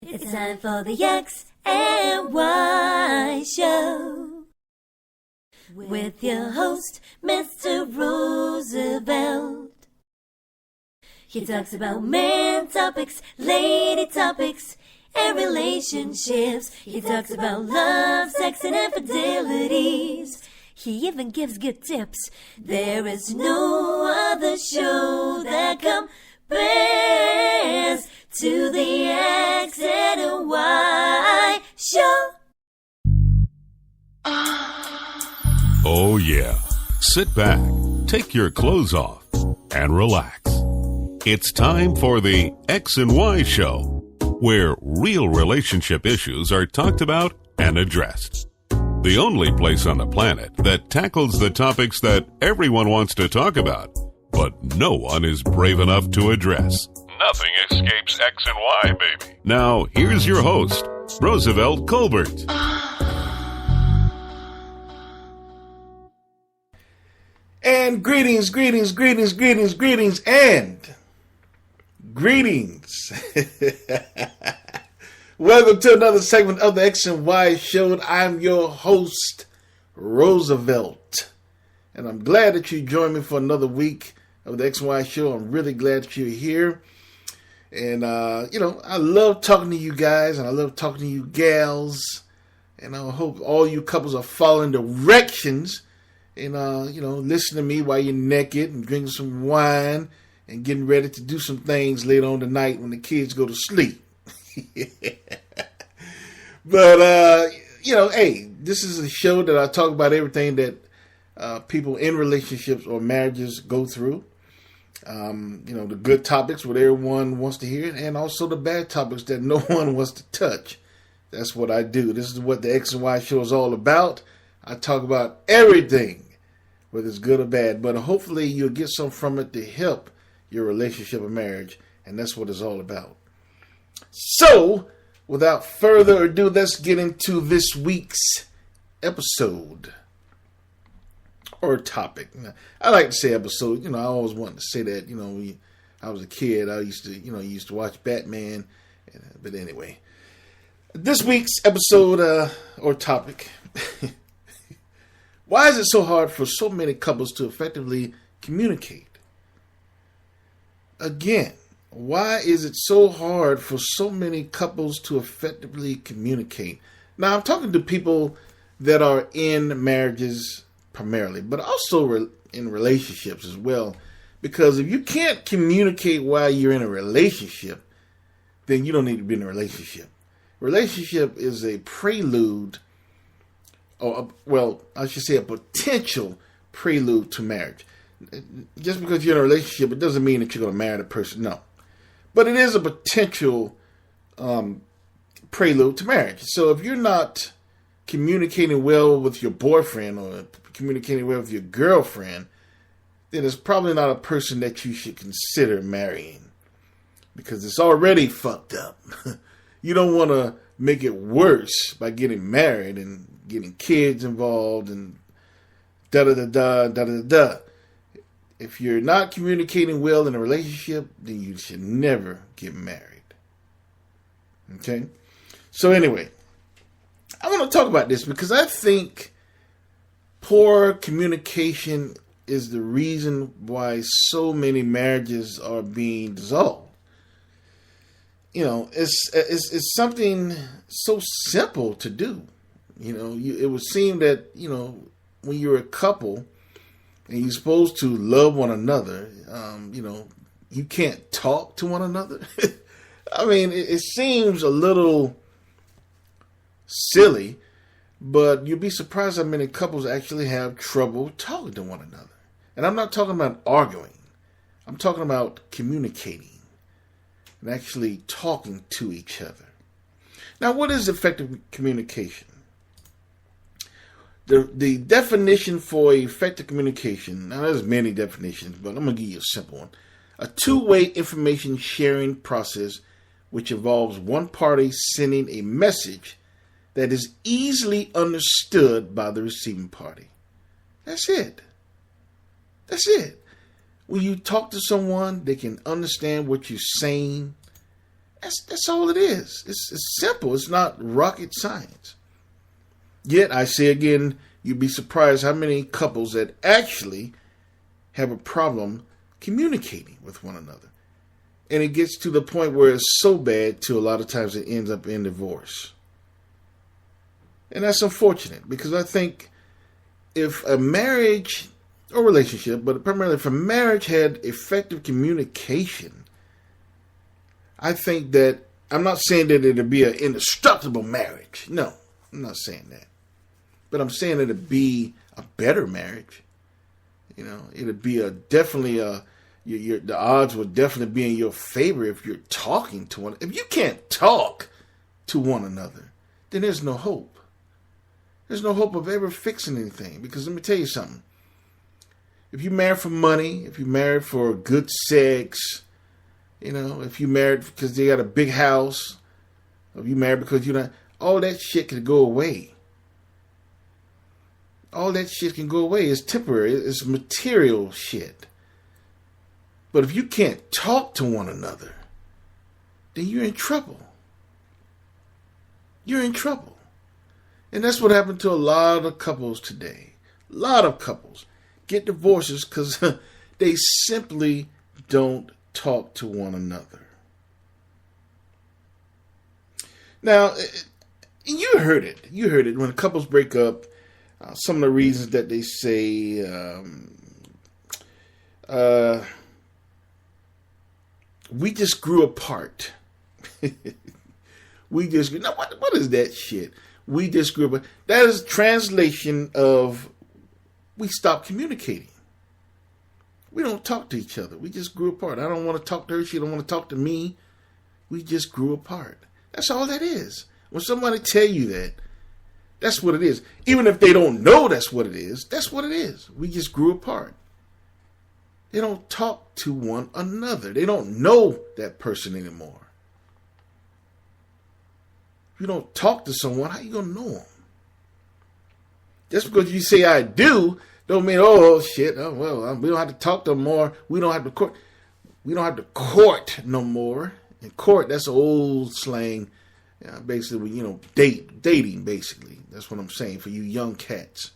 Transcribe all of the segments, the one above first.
It's time for the X and Y Show with your host, Mr. Roosevelt. He talks about man topics, lady topics, and relationships. He talks about love, sex, and infidelities. He even gives good tips. There is no other show that compares to the X and Y Show. Oh yeah. Sit back, take your clothes off, and relax. It's time for the X and Y Show, where real relationship issues are talked about and addressed. The only place on the planet that tackles the topics that everyone wants to talk about, but no one is brave enough to address. Nothing escapes X and Y, baby. Now, here's your host, Roosevelt Colbert. And greetings, and greetings. Welcome to another segment of the X and Y Show. I'm your host, Roosevelt. And I'm glad that you joined me for another week of the X and Y Show. I'm really glad that you're here. And, I love talking to you guys, and I love talking to you gals. And I hope all you couples are following directions and, listen to me while you're naked and drinking some wine and getting ready to do some things later on tonight when the kids go to sleep. But, hey, this is a show that I talk about everything that people in relationships or marriages go through. The good topics, what everyone wants to hear, and also the bad topics that no one wants to touch. That's what I do. This is what the X and Y Show is all about. I talk about everything, whether it's good or bad, but hopefully you'll get something from it to help your relationship or marriage, and that's what it's all about. So, without further ado, let's get into this week's episode. Or topic. I like to say episode. I always wanted to say that. When I was a kid, I used to watch Batman. But anyway, this week's episode or topic. Why is it so hard for so many couples to effectively communicate? Again, why is it so hard for so many couples to effectively communicate? Now, I'm talking to people that are in marriages primarily, but also in relationships as well. Because if you can't communicate while you're in a relationship, then you don't need to be in a relationship. Relationship is a prelude, I should say a potential prelude to marriage. Just because you're in a relationship, it doesn't mean that you're going to marry the person, no. But it is a potential prelude to marriage. So if you're not communicating well with your boyfriend or communicating well with your girlfriend, then it's probably not a person that you should consider marrying, because it's already fucked up. You don't want to make it worse by getting married and getting kids involved and da-da-da-da. If you're not communicating well in a relationship, then you should never get married. Okay? So anyway, I want to talk about this because I think poor communication is the reason why so many marriages are being dissolved. It's something so simple to do. It would seem that, when you're a couple and you're supposed to love one another, you can't talk to one another. I mean, it seems a little silly, but you'll be surprised how many couples actually have trouble talking to one another. And I'm not talking about arguing. I'm talking about communicating and actually talking to each other. Now, what is effective communication? The definition for effective communication, now there's many definitions, but I'm going to give you a simple one. A two-way information sharing process which involves one party sending a message that is easily understood by the receiving party. That's it. That's it. When you talk to someone, they can understand what you're saying That's all it is. It's simple. It's not rocket science. Yet, I say again, you'd be surprised how many couples that actually have a problem communicating with one another. And it gets to the point where it's so bad to a lot of times it ends up in divorce. And that's unfortunate, because I think if a marriage or relationship, but primarily if a marriage had effective communication, I think that, I'm not saying that it'd be an indestructible marriage. No, I'm not saying that. But I'm saying that it'd be a better marriage. You know, it'd be the odds would definitely be in your favor if you're talking to one. If you can't talk to one another, then there's no hope. There's no hope of ever fixing anything. Because let me tell you something. If you marry for money, if you married for good sex, you know, if you married because they got a big house, if you married because you don't, all that shit can go away. All that shit can go away. It's temporary. It's material shit. But if you can't talk to one another, then you're in trouble. You're in trouble. And that's what happened to a lot of couples today. A lot of couples get divorces because they simply don't talk to one another. Now, you heard it. You heard it. When couples break up, some of the reasons that they say, we just grew apart. We just grew. Now, what is that shit? We just grew apart. That is a translation of we stopped communicating. We don't talk to each other. We just grew apart. I don't want to talk to her. She don't want to talk to me. We just grew apart. That's all that is. When somebody tell you that, that's what it is. Even if they don't know that's what it is, that's what it is. We just grew apart. They don't talk to one another. They don't know that person anymore. If you don't talk to someone, how you going to know them? Just because you say I do, don't mean, oh shit, oh, well, we don't have to talk to them more. We don't have to court. We don't have to court no more. And court, that's old slang. Basically, you know, dating, basically. That's what I'm saying for you young cats.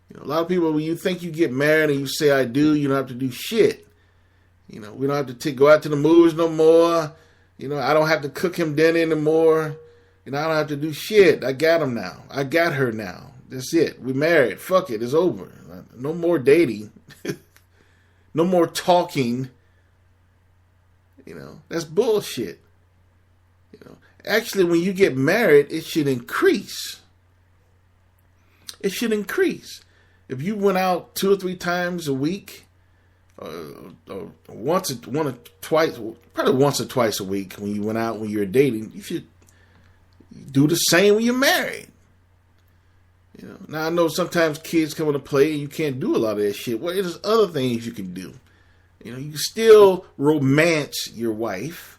You know, a lot of people, when you think you get married and you say I do, you don't have to do shit. You know, we don't have to go out to the movies no more. You know, I don't have to cook him dinner anymore. You know, I don't have to do shit. I got him now. I got her now. That's it. We married. Fuck it. It's over. No more dating. No more talking. You know, that's bullshit. You know, actually, when you get married, it should increase. It should increase. If you went out 2 or 3 times a week, or once or twice, probably once or twice a week when you went out when you're dating, you should do the same when you're married. You know, now I know sometimes kids come into play and you can't do a lot of that shit. Well, there's other things you can do. You know, you can still romance your wife,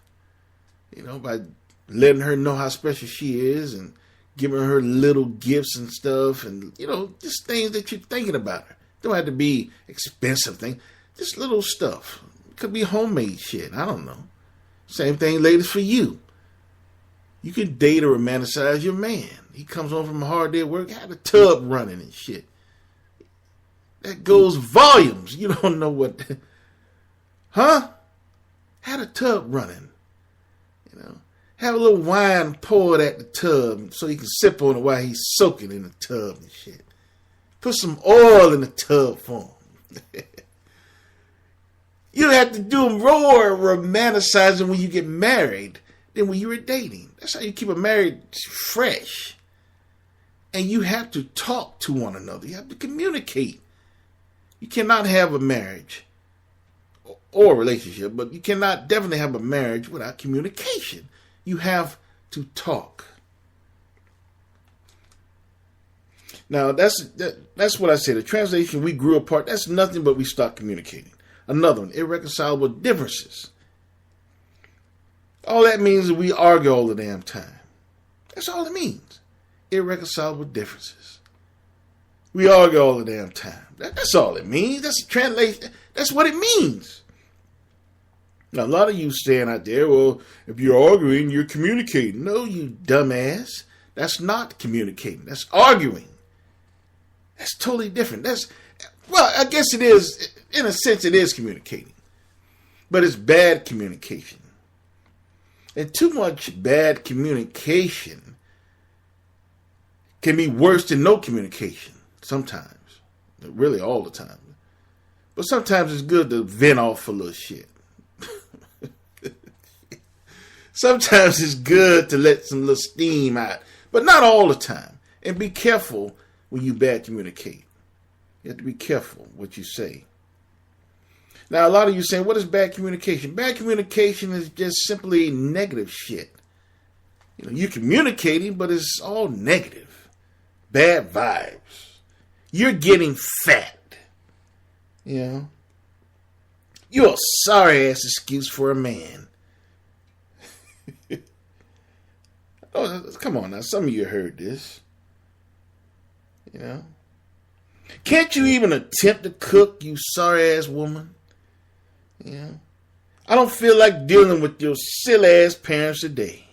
you know, by letting her know how special she is and giving her little gifts and stuff and, you know, just things that you're thinking about her. Don't have to be expensive things. Just little stuff. It could be homemade shit. I don't know. Same thing, ladies, for you. You can date or romanticize your man. He comes home from a hard day at work, had a tub running and shit. That goes volumes. You don't know what... Huh? Had a tub running. You know, have a little wine poured at the tub so you can sip on it while he's soaking in the tub and shit. Put some oil in the tub for him. You don't have to do more romanticizing when you get married than when you were dating. That's how you keep a marriage fresh. And you have to talk to one another. You have to communicate. You cannot have a marriage or a relationship, but you cannot definitely have a marriage without communication. You have to talk. Now, that's what I say. The translation, we grew apart, that's nothing but we stopped communicating. Another one, irreconcilable differences. All that means is we argue all the damn time. That's all it means. Irreconcilable differences. We argue all the damn time. That's all it means. That's a translation. That's what it means. Now, a lot of you saying out there, well, if you're arguing, you're communicating. No, you dumbass. That's not communicating. That's arguing. That's totally different. Well, I guess it is. In a sense, it is communicating. But it's bad communication. And too much bad communication can be worse than no communication sometimes. Really all the time. But sometimes it's good to vent off a little shit. Sometimes it's good to let some little steam out. But not all the time. And be careful when you bad communicate. You have to be careful what you say. Now, a lot of you saying, what is bad communication? Bad communication is just simply negative shit. You're communicating, but it's all negative. Bad vibes. You're getting fat. You're a sorry-ass excuse for a man. Oh, come on now. Some of you heard this. Can't you even attempt to cook, you sorry-ass woman? I don't feel like dealing with your silly-ass parents today.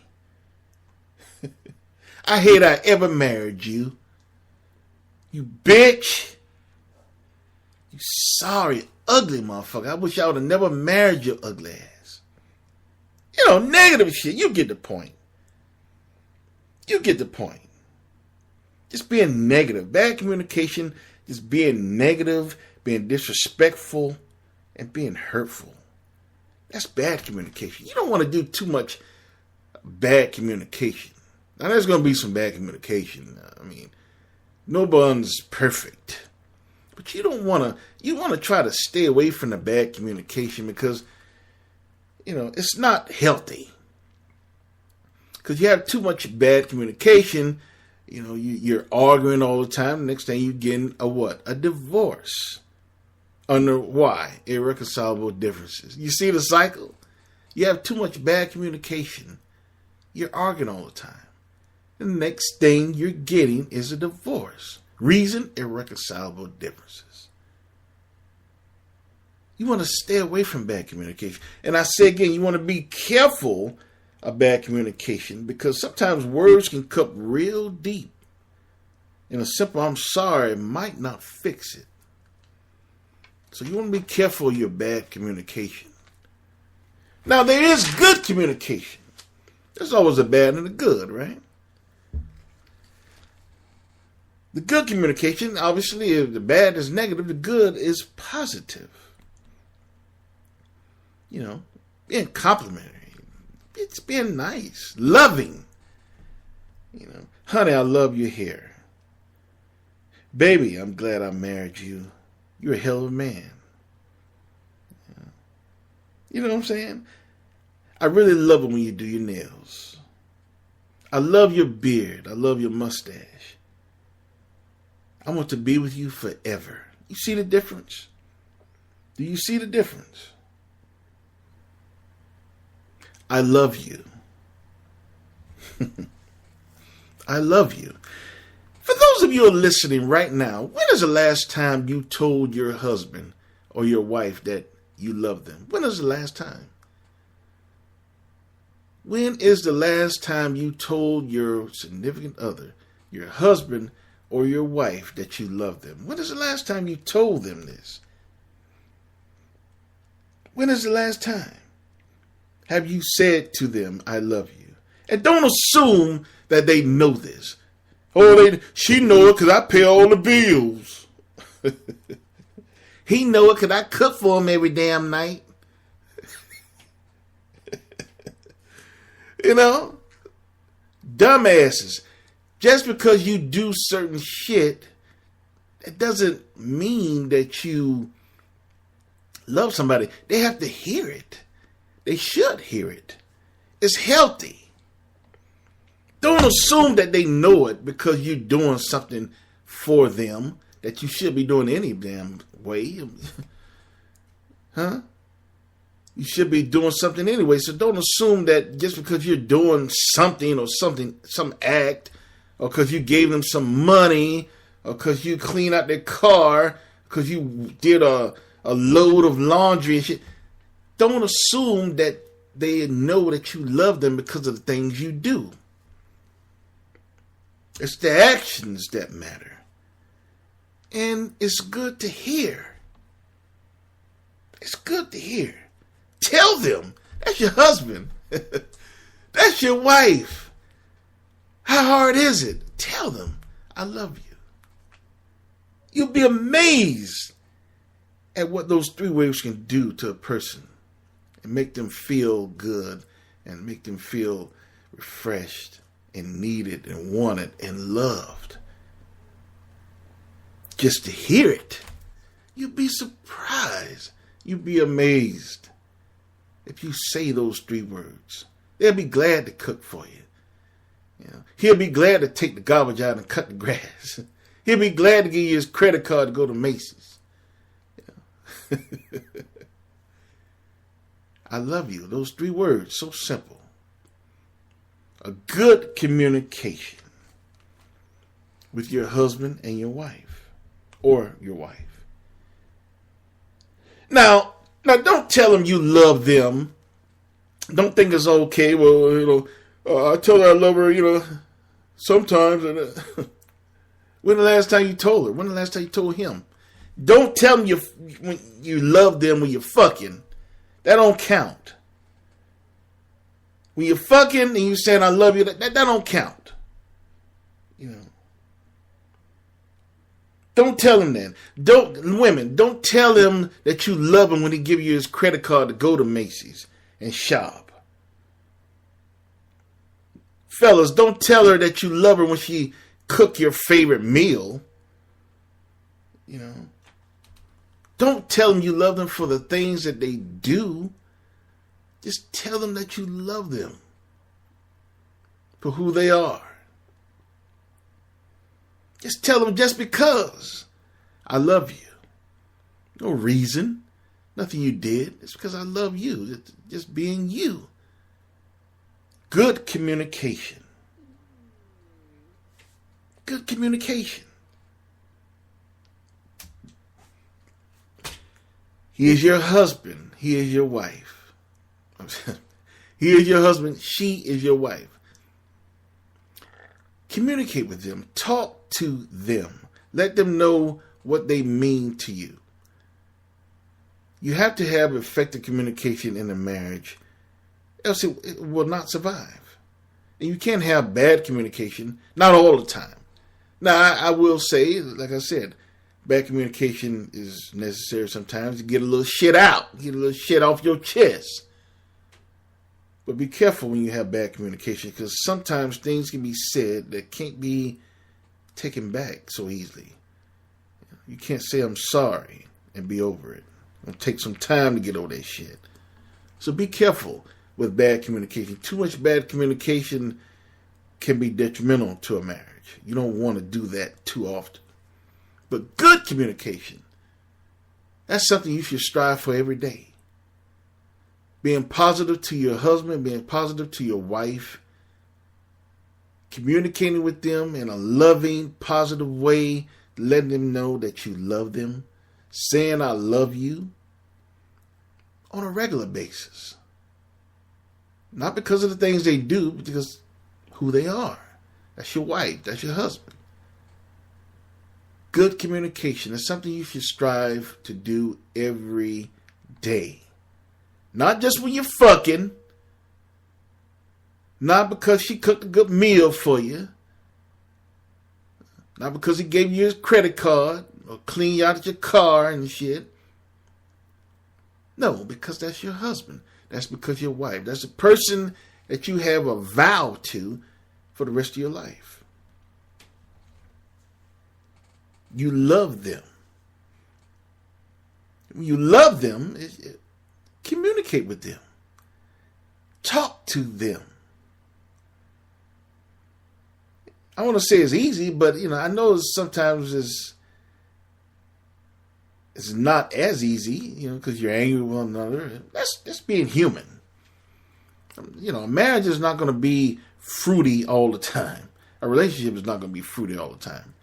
I hate I ever married you. You bitch. You sorry, ugly motherfucker. I wish I would have never married your ugly ass. Negative shit. You get the point. Just being negative. Bad communication, just being negative, being disrespectful, and being hurtful. That's bad communication. You don't want to do too much bad communication. Now, there's going to be some bad communication. No one's perfect. But you want to try to stay away from the bad communication because, it's not healthy. Because you have too much bad communication, you're arguing all the time. Next thing you're getting a divorce. Under why? Irreconcilable differences. You see the cycle? You have too much bad communication. You're arguing all the time. The next thing you're getting is a divorce. Reason? Irreconcilable differences. You want to stay away from bad communication. And I say again, you want to be careful of bad communication because sometimes words can cut real deep. And a simple I'm sorry might not fix it. So you want to be careful of your bad communication. Now, there is good communication. There's always a bad and a good, right? The good communication, obviously, if the bad is negative, the good is positive. Being complimentary. It's being nice, loving. Honey, I love your hair. Baby, I'm glad I married you. You're a hell of a man. You know what I'm saying? I really love it when you do your nails. I love your beard. I love your mustache. I want to be with you forever. You see the difference? Do you see the difference? I love you. I love you. For those of you who are listening right now, when is the last time you told your husband or your wife that you love them? When is the last time? When is the last time you told your significant other, your husband or your wife, that you love them? When is the last time you told them this? When is the last time have you said to them, I love you? And don't assume that they know this. Oh, she know it because I pay all the bills. He know it because I cook for him every damn night. Dumbasses. Just because you do certain shit, it doesn't mean that you love somebody. They have to hear it. They should hear it. It's healthy. Don't assume that they know it because you're doing something for them that you should be doing any damn way. Huh? You should be doing something anyway. So don't assume that just because you're doing something or some act, or because you gave them some money, or because you cleaned out their car, because you did a load of laundry and shit. don't assume that they know that you love them because of the things you do. It's the actions that matter. And it's good to hear. It's good to hear. Tell them. That's your husband. That's your wife. How hard is it? Tell them, I love you. You'll be amazed at what those 3 words can do to a person and make them feel good and make them feel refreshed and needed and wanted and loved. Just to hear it, you'd be surprised. You'd be amazed if you say those 3 words. They'll be glad to cook for you. He'll be glad to take the garbage out and cut the grass. He'll be glad to give you his credit card to go to Macy's. I love you. Those 3 words, so simple. A good communication with your husband and your wife, or your wife. Now, don't tell them you love them. Don't think it's okay. Well, I tell her I love her, sometimes. When the last time you told her? When the last time you told him? Don't tell them when you love them when you're fucking. That don't count. When you're fucking and you saying I love you, that don't count. Don't tell him that. Don't tell him that you love him when he give you his credit card to go to Macy's and shop. Fellas, don't tell her that you love her when she cook your favorite meal. Don't tell them you love them for the things that they do. Just tell them that you love them for who they are. Just tell them just because I love you. No reason. Nothing you did. It's because I love you. It's just being you. Good communication. Good communication. He is your husband. He is your wife. He is your husband. She is your wife. Communicate with them. Talk to them. Let them know what they mean to you. You have to have effective communication in a marriage, else it will not survive. And you can't have bad communication, not all the time. Now, I will say, like I said, bad communication is necessary sometimes to get a little shit out, get a little shit off your chest. But be careful when you have bad communication, because sometimes things can be said that can't be taken back so easily. You can't say I'm sorry and be over it. It'll take some time to get over that shit. So be careful with bad communication. Too much bad communication can be detrimental to a marriage. You don't want to do that too often. But good communication, that's something you should strive for every day. Being positive to your husband, being positive to your wife, communicating with them in a loving, positive way, letting them know that you love them, saying I love you on a regular basis. Not because of the things they do, but because who they are. That's your wife. That's your husband. Good communication is something you should strive to do every day. Not just when you're fucking. Not because she cooked a good meal for you. Not because he gave you his credit card or cleaned you out of your car and shit. No, because that's your husband. That's because your wife. That's the person that you have a vow to for the rest of your life. You love them. When you love them, communicate with them. Talk to them. I want to say it's easy, but I know sometimes it's not as easy, because you're angry with one another. That's being human. A marriage is not going to be fruity all the time. A relationship is not going to be fruity all the time.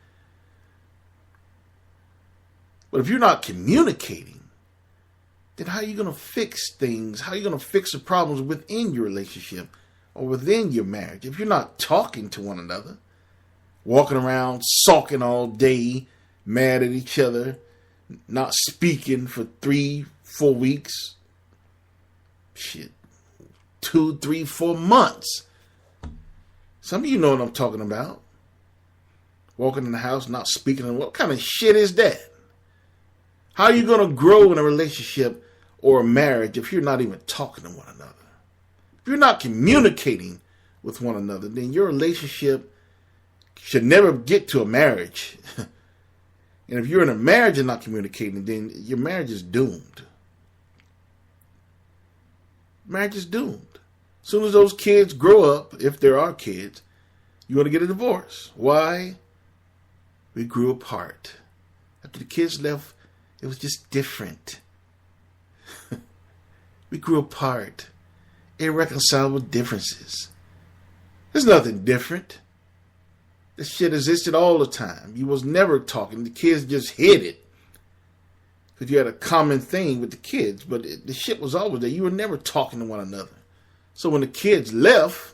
But if you're not communicating, then how are you going to fix things? How are you going to fix the problems within your relationship or within your marriage? If you're not talking to one another, walking around sulking all day, mad at each other, not speaking for 3-4 weeks, 2, 3, 4 months. Some of you know what I'm talking about. Walking in the house, not speaking. What kind of shit is that? How are you going to grow in a relationship or a marriage if you're not even talking to one another? If you're not communicating with one another, then your relationship should never get to a marriage. And if you're in a marriage and not communicating, then your marriage is doomed. Marriage is doomed. As soon as those kids grow up, if there are kids, you want to get a divorce. Why? We grew apart. After the kids left, it was just different. We grew apart. Irreconcilable differences. There's nothing different. This shit existed all the time. You was never talking. The kids just hid it. Because you had a common thing with the kids. But the shit was always there. You were never talking to one another. So when the kids left,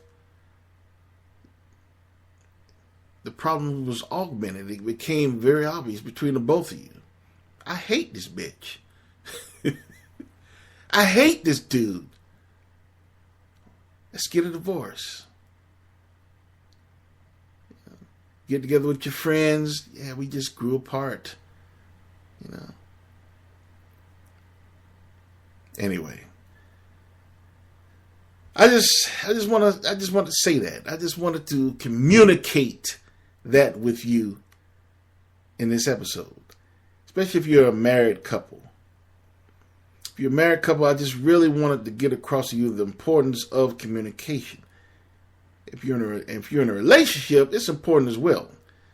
the problem was augmented. It became very obvious between the both of you. I hate this bitch. I hate this dude. Let's get a divorce. Get together with your friends. Yeah, we just grew apart. Anyway. I just want to say that. I just wanted to communicate that with you in this episode. Especially if you're a married couple. If you're a married couple, I just really wanted to get across to you the importance of communication. If you're in a relationship, it's important as well.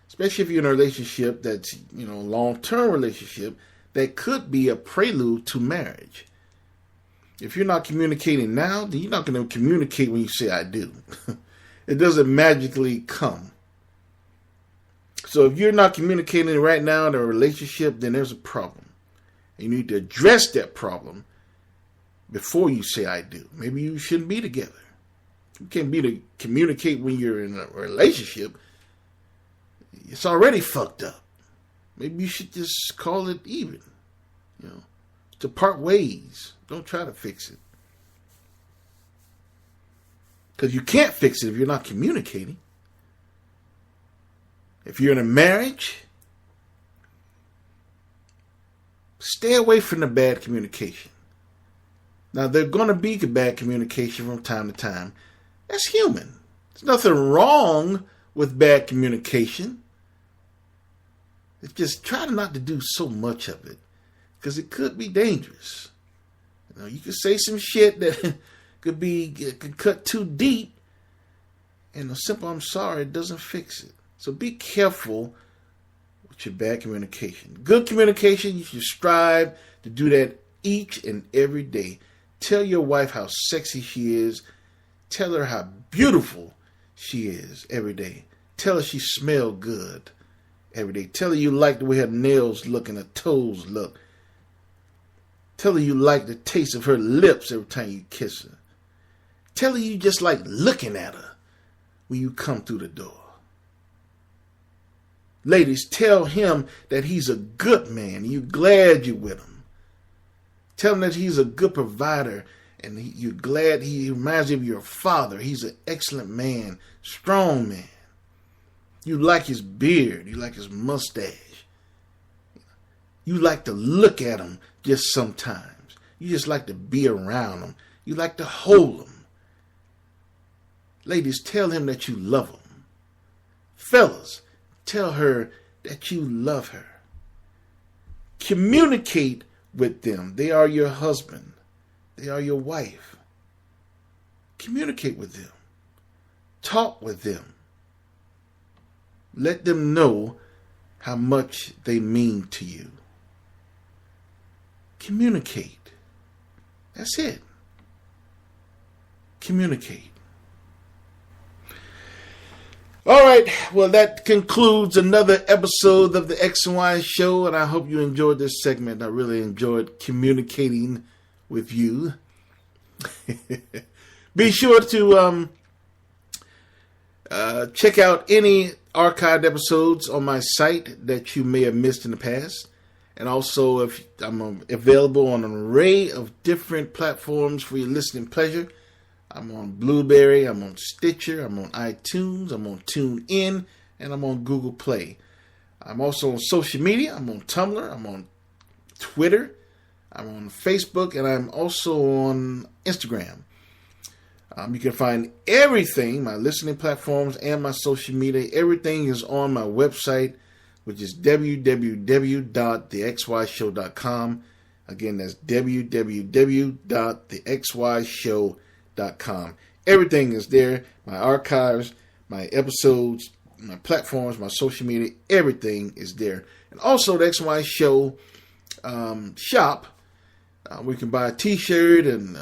Especially if you're in a relationship that's, a long-term relationship that could be a prelude to marriage. If you're not communicating now, then you're not going to communicate when you say I do. It doesn't magically come. So if you're not communicating right now in a relationship, then there's a problem. And you need to address that problem before you say I do. Maybe you shouldn't be together. You can't be to communicate when you're in a relationship. It's already fucked up. Maybe you should just call it even. To part ways. Don't try to fix it. Because you can't fix it if you're not communicating. If you're in a marriage, stay away from the bad communication. Now, there's going to be bad communication from time to time. That's human. There's nothing wrong with bad communication. It's just try not to do so much of it. Because it could be dangerous. You could say some shit that could cut too deep. And a simple I'm sorry doesn't fix it. So be careful with your bad communication. Good communication, you should strive to do that each and every day. Tell your wife how sexy she is. Tell her how beautiful she is every day. Tell her she smells good every day. Tell her you like the way her nails look and her toes look. Tell her you like the taste of her lips every time you kiss her. Tell her you just like looking at her when you come through the door. Ladies, tell him that he's a good man and you're glad you're with him. Tell him that he's a good provider and you're glad he reminds you of your father. He's an excellent man, strong man. You like his beard. You like his mustache. You like to look at him just sometimes. You just like to be around him. You like to hold him. Ladies, tell him that you love him. Fellas, tell her that you love her. Communicate with them. They are your husband. They are your wife. Communicate with them. Talk with them. Let them know how much they mean to you. Communicate. That's it. Communicate. All right. Well, that concludes another episode of the X and Y Show, and I hope you enjoyed this segment. I really enjoyed communicating with you. Be sure to check out any archived episodes on my site that you may have missed in the past. And also, if I'm available on an array of different platforms for your listening pleasure. I'm on Blueberry, I'm on Stitcher, I'm on iTunes, I'm on TuneIn, and I'm on Google Play. I'm also on social media. I'm on Tumblr, I'm on Twitter, I'm on Facebook, and I'm also on Instagram. You can find everything, my listening platforms and my social media. Everything is on my website, which is www.thexyshow.com. Again, that's www.thexyshow.com. Everything is there. My archives, my episodes, my platforms, my social media, everything is there. And also the XY Show shop. We can buy a t-shirt and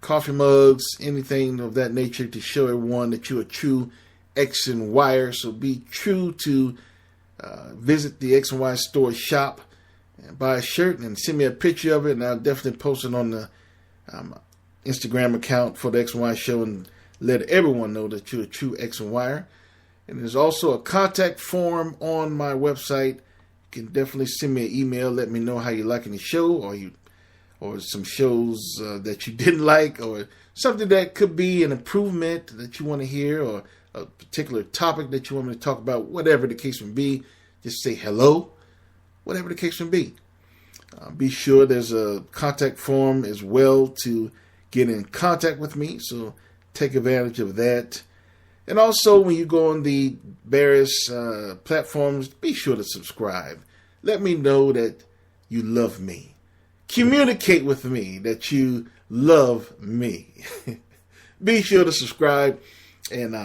coffee mugs, anything of that nature to show everyone that you're a true X and Wire. So be true to visit the X and Y store shop and buy a shirt and send me a picture of it, and I'll definitely post it on the Instagram account for the X and Y Show and let everyone know that you're a true X and Wire. And there's also a contact form on my website. You can definitely send me an email, let me know how you're liking the show, or some shows that you didn't like, or something that could be an improvement that you want to hear, or a particular topic that you want me to talk about, whatever the case may be. Just say hello, whatever the case may be. Be sure there's a contact form as well to get in contact with me, so take advantage of that. And also, when you go on the various platforms, be sure to subscribe. Let me know that you love me. Communicate with me that you love me. Be sure to subscribe and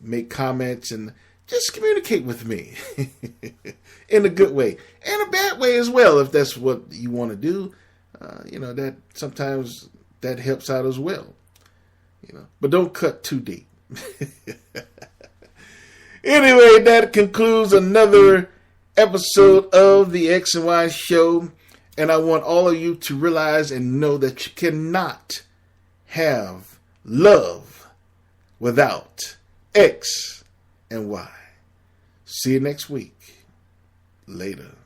make comments and just communicate with me in a good way and a bad way as well, if that's what you want to do. That sometimes that helps out as well. But don't cut too deep. Anyway, that concludes another episode of the X and Y Show, and I want all of you to realize and know that you cannot have love without X and Y. See you next week. Later.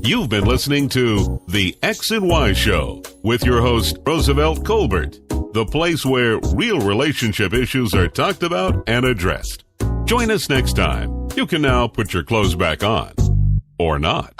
You've been listening to The X and Y Show with your host, Roosevelt Colbert, the place where real relationship issues are talked about and addressed. Join us next time. You can now put your clothes back on. Or not.